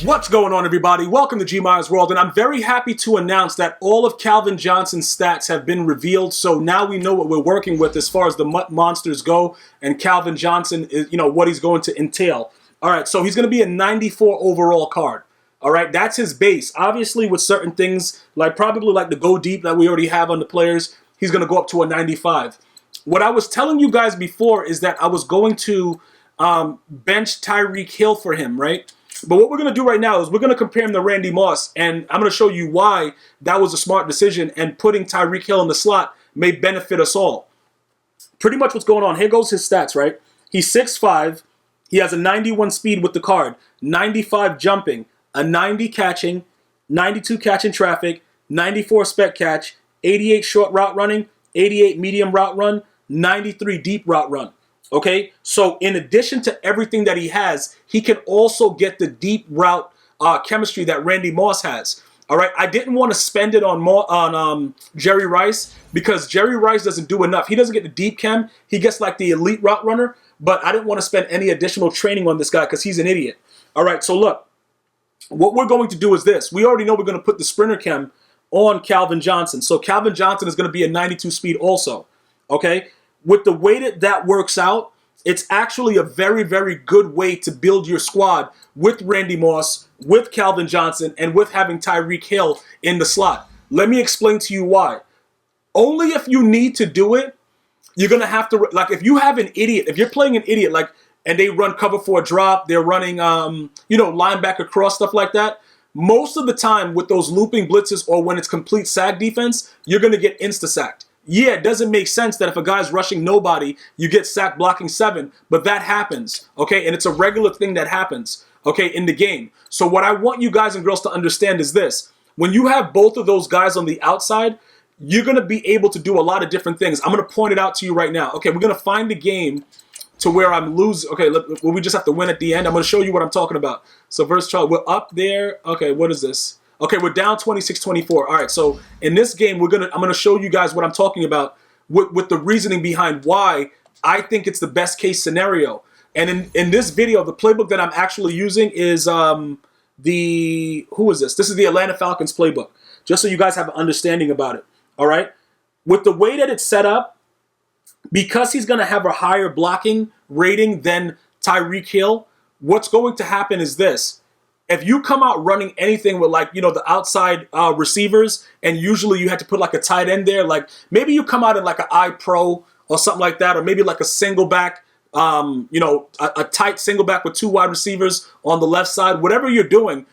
What's going on, everybody? Welcome to GmiasWorld, and I'm very happy to announce that all of Calvin Johnson's stats have been revealed, so now we know what we're working with as far as the MUT monsters go, and Calvin Johnson is, what he's going to entail. All right, so he's going to be a 94 overall card. All right, that's his base. Obviously, with certain things, probably like the go deep that we already have on the players, he's going to go up to a 95. What I was telling you guys before is that I was going to bench Tyreke Hill for him, right? But what we're going to do right now is we're going to compare him to Randy Moss, and I'm going to show you why that was a smart decision, and putting Tyreke Hill in the slot may benefit us all. Pretty much what's going on. Here goes his stats, right? He's 6'5". He has a 91 speed with the card, 95 jumping, a 90 catching, 92 catch in traffic, 94 spec catch, 88 short route running, 88 medium route run, 93 deep route run. Okay, so in addition to everything that he has, he can also get the deep route chemistry that Randy Moss has. All right, I didn't want to spend it on Jerry Rice because Jerry Rice doesn't do enough. He doesn't get the deep chem. He gets like the elite route runner, but I didn't want to spend any additional training on this guy because he's an idiot. All right, so look, what we're going to do is this. We already know we're going to put the sprinter chem on Calvin Johnson. So Calvin Johnson is going to be a 92 speed also. Okay. With the way that works out, it's actually a very, very good way to build your squad with Randy Moss, with Calvin Johnson, and with having Tyreke Hill in the slot. Let me explain to you why. Only if you need to do it, you're going to have to, if you have an idiot, if you're playing an idiot, and they run cover for a drop, they're running, linebacker cross, stuff like that. Most of the time with those looping blitzes or when it's complete sack defense, you're going to get insta-sacked. Yeah, it doesn't make sense that if a guy's rushing nobody, you get sacked blocking 7, but that happens, okay? And it's a regular thing that happens, okay, in the game. So what I want you guys and girls to understand is this. When you have both of those guys on the outside, you're going to be able to do a lot of different things. I'm going to point it out to you right now. Okay, we're going to find the game to where I'm losing. Okay, we just have to win at the end. I'm going to show you what I'm talking about. So versus Charlie, we're up there. Okay, what is this? Okay, we're down 26-24. All right, so in this game, I'm gonna show you guys what I'm talking about with the reasoning behind why I think it's the best case scenario. And in this video, the playbook that I'm actually using is who is this? This is the Atlanta Falcons playbook, just so you guys have an understanding about it. All right, with the way that it's set up, because he's gonna have a higher blocking rating than Tyreke Hill, what's going to happen is this. If you come out running anything with the outside receivers, and usually you had to put a tight end there, maybe you come out in an I Pro or something like that, or maybe a single back, a tight single back with 2 wide receivers on the left side, whatever you're doing,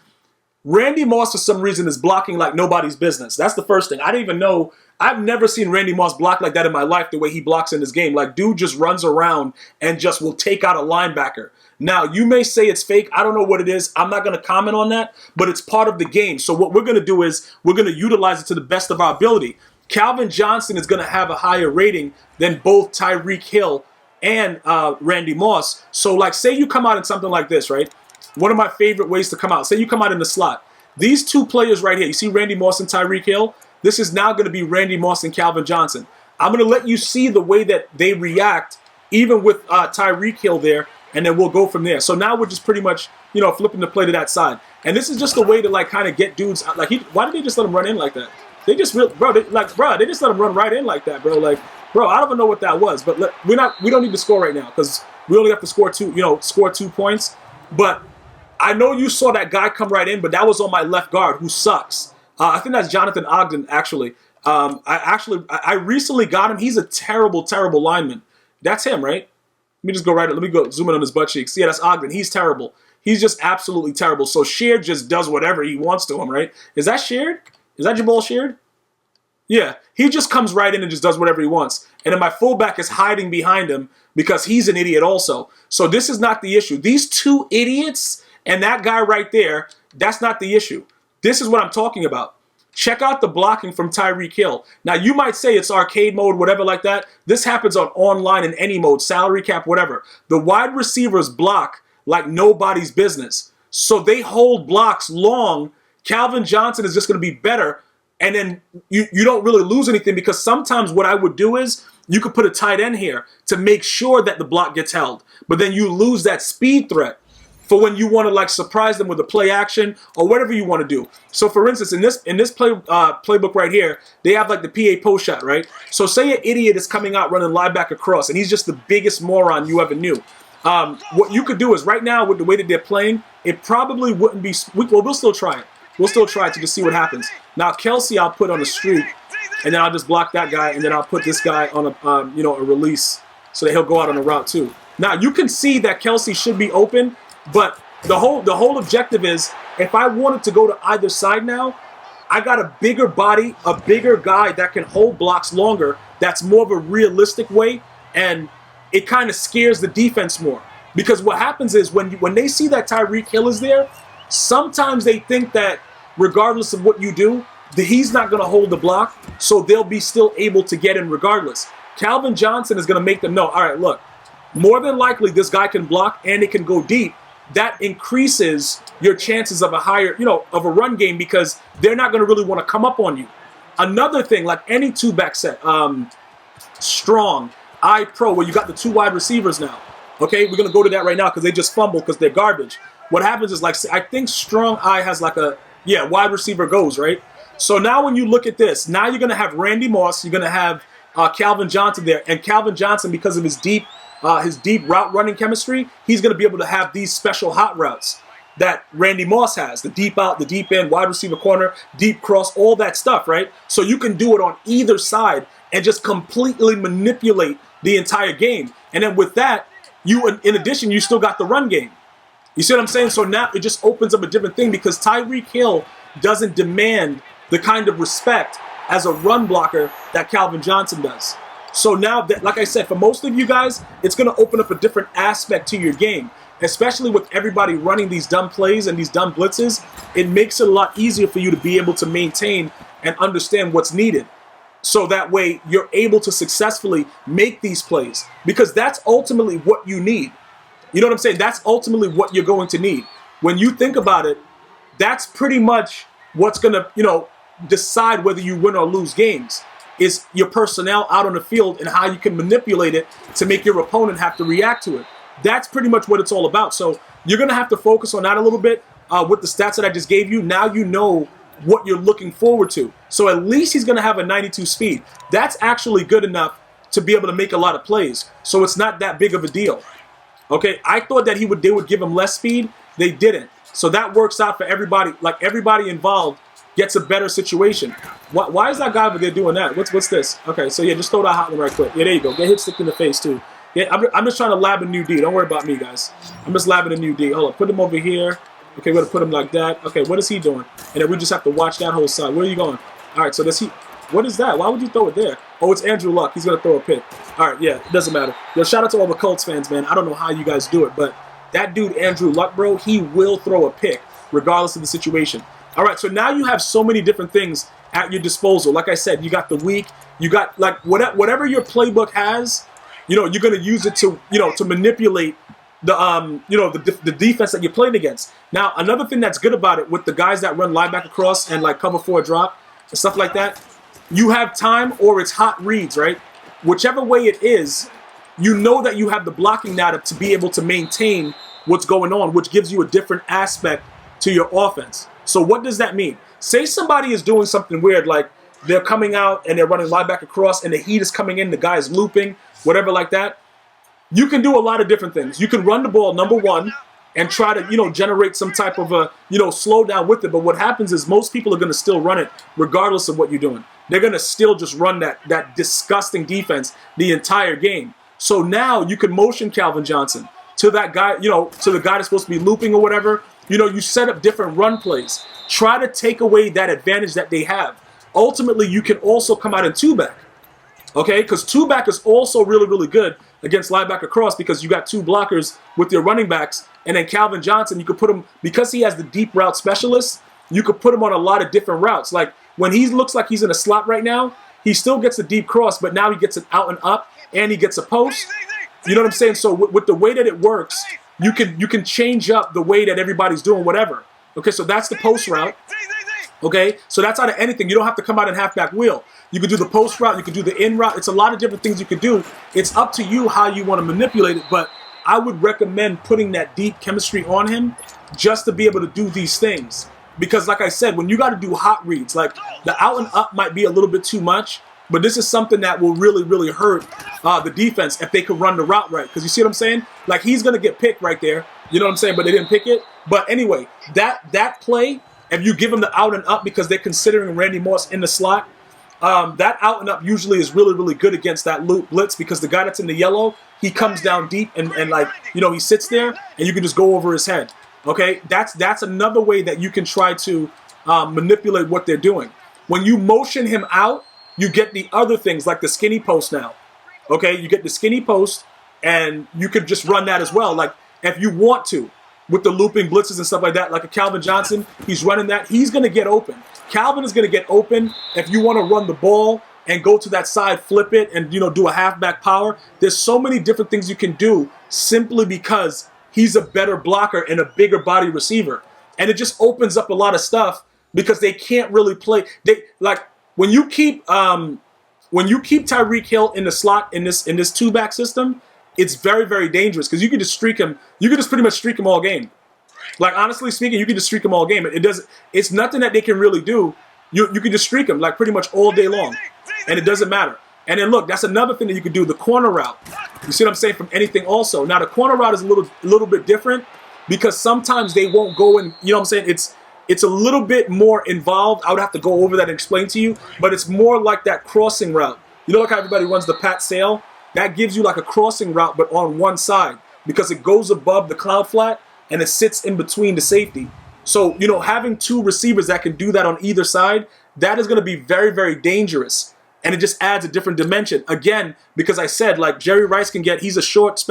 Randy Moss for some reason is blocking like nobody's business. That's the first thing. I didn't even know. I've never seen Randy Moss block like that in my life, the way he blocks in this game. Dude just runs around and just will take out a linebacker. Now, you may say it's fake. I don't know what it is. I'm not going to comment on that, but it's part of the game. So what we're going to do is we're going to utilize it to the best of our ability. Calvin Johnson is going to have a higher rating than both Tyreke Hill and Randy Moss. So, say you come out in something like this, right? One of my favorite ways to come out. Say you come out in the slot. These two players right here, you see Randy Moss and Tyreke Hill? This is now going to be Randy Moss and Calvin Johnson. I'm going to let you see the way that they react, even with Tyreke Hill there, and then we'll go from there. So now we're just pretty much, flipping the play to that side. And this is just a way to kind of get dudes. Why did they just let him run in like that? They just they just let him run right in like that, bro. I don't even know what that was. But we don't need to score right now because we only have to score 2 points. But I know you saw that guy come right in, but that was on my left guard who sucks. I think that's Jonathan Ogden actually. I recently got him. He's a terrible, terrible lineman. That's him, right? Let me just go let me go zoom in on his butt cheeks. Yeah, that's Ogden. He's terrible. He's just absolutely terrible. So Sheard just does whatever he wants to him, right? Is that Sheard? Is that Jabal Sheard? Yeah, he just comes right in and just does whatever he wants. And then my fullback is hiding behind him because he's an idiot also. So this is not the issue. These two idiots and that guy right there, that's not the issue. This is what I'm talking about. Check out the blocking from Tyreke Hill. Now, you might say it's arcade mode, whatever like that. This happens on online in any mode, salary cap, whatever. The wide receivers block like nobody's business. So they hold blocks long. Calvin Johnson is just going to be better. And then you don't really lose anything because sometimes what I would do is you could put a tight end here to make sure that the block gets held. But then you lose that speed threat. for when you want to like surprise them with a play action or whatever you want to do. So for instance, in this playbook right here, they have like the PA post shot, right? So say an idiot is coming out running linebacker cross, and he's just the biggest moron you ever knew. What you could do is right now with the way that they're playing, it probably wouldn't be. Well, we'll still try it. We'll still try it to just see what happens. Now Kelsey, I'll put on a streak, and then I'll just block that guy, and then I'll put this guy on a a release so that he'll go out on a route too. Now you can see that Kelsey should be open, but the whole objective is if I wanted to go to either side now, I got a bigger body, a bigger guy that can hold blocks longer. That's more of a realistic way, and it kind of scares the defense more. Because what happens is when they see that Tyreke Hill is there, sometimes they think that regardless of what you do, that he's not going to hold the block, so they'll be still able to get him regardless. Calvin Johnson is going to make them know, all right, look, more than likely this guy can block and it can go deep. That increases your chances of a higher, of a run game because they're not going to really want to come up on you. Another thing, like any two-back set, strong, I pro, where you got the two wide receivers now. Okay, we're going to go to that right now because they just fumble because they're garbage. What happens is, like, I think strong I has like a, wide receiver goes, right? So now when you look at this, now you're going to have Randy Moss, you're going to have Calvin Johnson there. And Calvin Johnson, because of his deep route running chemistry, he's going to be able to have these special hot routes that Randy Moss has. The deep out, the deep in, wide receiver corner, deep cross, all that stuff, right? So you can do it on either side and just completely manipulate the entire game. And then with that, in addition, you still got the run game. You see what I'm saying? So now it just opens up a different thing because Tyreke Hill doesn't demand the kind of respect as a run blocker that Calvin Johnson does. So now, that, like I said, for most of you guys, it's going to open up a different aspect to your game, especially with everybody running these dumb plays and these dumb blitzes. It makes it a lot easier for you to be able to maintain and understand what's needed. So that way you're able to successfully make these plays because that's ultimately what you need. You know what I'm saying? That's ultimately what you're going to need. When you think about it, that's pretty much what's going to, decide whether you win or lose games is your personnel out on the field and how you can manipulate it to make your opponent have to react to it. That's pretty much what it's all about. So you're going to have to focus on that a little bit with the stats that I just gave you. Now you know what you're looking forward to. So at least he's going to have a 92 speed. That's actually good enough to be able to make a lot of plays. So it's not that big of a deal. Okay, I thought that they would give him less speed. They didn't. So that works out for everybody. Like everybody involved gets a better situation. Why is that guy over there doing that? What's this? Okay, so yeah, just throw that hot one right quick. Yeah, there you go. Get hit stick in the face too. Yeah, I'm just trying to lab a new D. Don't worry about me, guys. I'm just labbing a new D. Hold on, put him over here. Okay, we're going to put him like that. Okay, what is he doing? And then we just have to watch that whole side. Where are you going? All right, so does he... What is that? Why would you throw it there? Oh, it's Andrew Luck. He's going to throw a pick. All right, yeah, it doesn't matter. Yo, shout out to all the Colts fans, man. I don't know how you guys do it, but that dude, Andrew Luck, bro, he will throw a pick regardless of the situation. All right, so now you have so many different things at your disposal. Like I said, you got the weak. You got, like, whatever your playbook has, you're going to use it to, to manipulate the defense that you're playing against. Now, another thing that's good about it with the guys that run linebacker cross and like cover 4 drop and stuff like that, you have time or it's hot reads, right? Whichever way it is, you know that you have the blocking now to be able to maintain what's going on, which gives you a different aspect to your offense. So what does that mean? Say somebody is doing something weird, like they're coming out and they're running linebacker cross and the heat is coming in, the guy is looping, whatever like that. You can do a lot of different things. You can run the ball, number one, and try to, generate some type of a, slow down with it. But what happens is most people are going to still run it regardless of what you're doing. They're going to still just run that disgusting defense the entire game. So now you can motion Calvin Johnson to that guy, to the guy that's supposed to be looping or whatever. You set up different run plays. Try to take away that advantage that they have. Ultimately, you can also come out in 2-back. Okay, because 2-back is also really, really good against linebacker cross because you got 2 blockers with your running backs. And then Calvin Johnson, you could put him, because he has the deep route specialist, you could put him on a lot of different routes. Like when he looks like he's in a slot right now, he still gets a deep cross, but now he gets an out and up and he gets a post. You know what I'm saying? So with the way that it works, you can change up the way that everybody's doing whatever. Okay, so that's the post route. Okay, so that's out of anything. You don't have to come out in halfback wheel. You could do the post route. You could do the in route. It's a lot of different things you could do. It's up to you how you want to manipulate it. But I would recommend putting that deep chemistry on him just to be able to do these things. Because like I said, when you got to do hot reads, like the out and up might be a little bit too much, but this is something that will really, really hurt the defense if they could run the route right. Because you see what I'm saying? Like, he's going to get picked right there. You know what I'm saying? But they didn't pick it. But anyway, that play, if you give him the out and up because they're considering Randy Moss in the slot, that out and up usually is really, really good against that loop blitz because the guy that's in the yellow, he comes down deep and like, you know, he sits there and you can just go over his head. Okay, that's another way that you can try to manipulate what they're doing. When you motion him out, you get the other things like the skinny post now. Okay, you get the skinny post, and you could just run that as well. Like if you want to, with the looping blitzes and stuff like that, like a Calvin Johnson, he's running that. He's going to get open. Calvin is going to get open if you want to run the ball and go to that side, flip it, and do a halfback power. There's so many different things you can do simply because he's a better blocker and a bigger body receiver. And it just opens up a lot of stuff because they can't really play. They like when you keep Tyreke Hill in the slot in this two-back system, it's very, very dangerous because you can just streak him. You can just pretty much streak him all game. Like honestly speaking, you can just streak him all game. It's nothing that they can really do. You can just streak him like pretty much all day long, and it doesn't matter. And then look, that's another thing that you could do, the corner route. You see what I'm saying? From anything also. Now the corner route is a little bit different because sometimes they won't go in, you know what I'm saying? It's a little bit more involved. I would have to go over that and explain to you, but it's more like that crossing route. You know like how everybody runs the pat sail? That gives you like a crossing route but on one side because it goes above the cloud flat and it sits in between the safety. So, having two receivers that can do that on either side, that is going to be very, very dangerous. And it just adds a different dimension. Again, because I said, like, Jerry Rice he's a short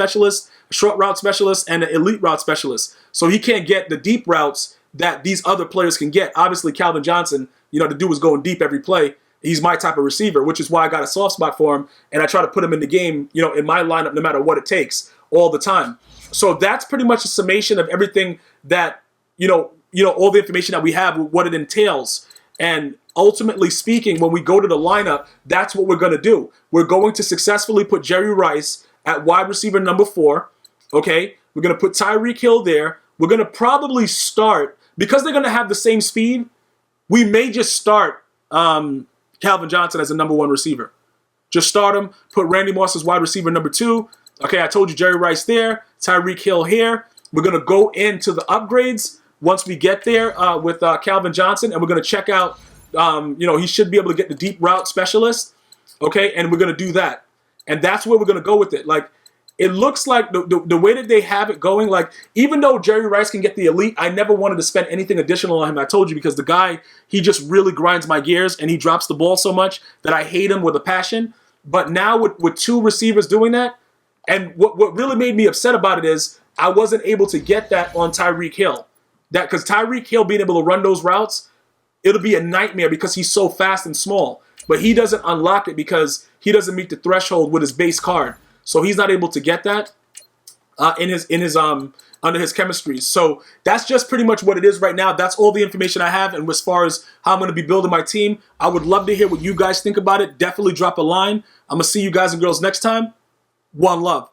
route specialist, and an elite route specialist. So he can't get the deep routes that these other players can get. Obviously, Calvin Johnson, the dude was going deep every play. He's my type of receiver, which is why I got a soft spot for him. And I try to put him in the game, in my lineup, no matter what it takes, all the time. So that's pretty much a summation of everything that, all the information that we have, what it entails. And ultimately speaking, when we go to the lineup, that's what we're going to do. We're going to successfully put Jerry Rice at wide receiver number 4. Okay, we're going to put Tyreke Hill there. We're going to probably start, because they're going to have the same speed, we may just start Calvin Johnson as a number 1 receiver. Just start him, put Randy Moss as wide receiver number 2. Okay, I told you Jerry Rice there, Tyreke Hill here. We're going to go into the upgrades once we get there with Calvin Johnson, and we're going to check out, he should be able to get the deep route specialist, okay, and we're going to do that. And that's where we're going to go with it. Like, it looks like the way that they have it going, like, even though Jerry Rice can get the elite, I never wanted to spend anything additional on him. I told you, because the guy, he just really grinds my gears, and he drops the ball so much that I hate him with a passion. But now with 2 receivers doing that, and what really made me upset about it is I wasn't able to get that on Tyreke Hill. Because Tyreke Hill being able to run those routes, it'll be a nightmare because he's so fast and small. But he doesn't unlock it because he doesn't meet the threshold with his base card. So he's not able to get that under his chemistry. So that's just pretty much what it is right now. That's all the information I have. And as far as how I'm going to be building my team, I would love to hear what you guys think about it. Definitely drop a line. I'm going to see you guys and girls next time. One love.